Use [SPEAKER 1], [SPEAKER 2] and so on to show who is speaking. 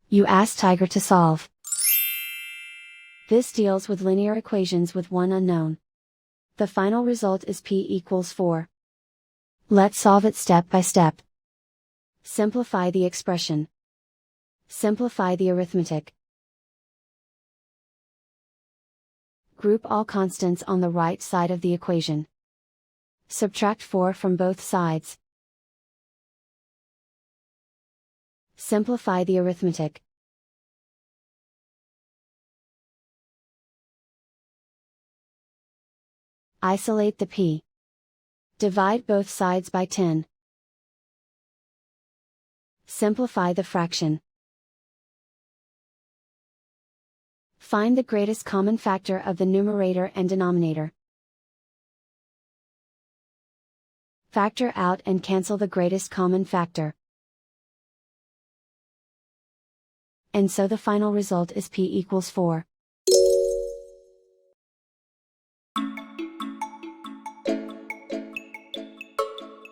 [SPEAKER 1] You ask Tiger to solve. This deals with linear equations with one unknown. The final result is p equals 4. Let's solve it step by step. Simplify the expression. Simplify the arithmetic. Group all constants on the right side of the equation. Subtract 4 from both sides. Simplify the arithmetic. Isolate the p. Divide both sides by 10. Simplify the fraction. Find the greatest common factor of the numerator and denominator. Factor out and cancel the greatest common factor. And so the final result is p equals 4.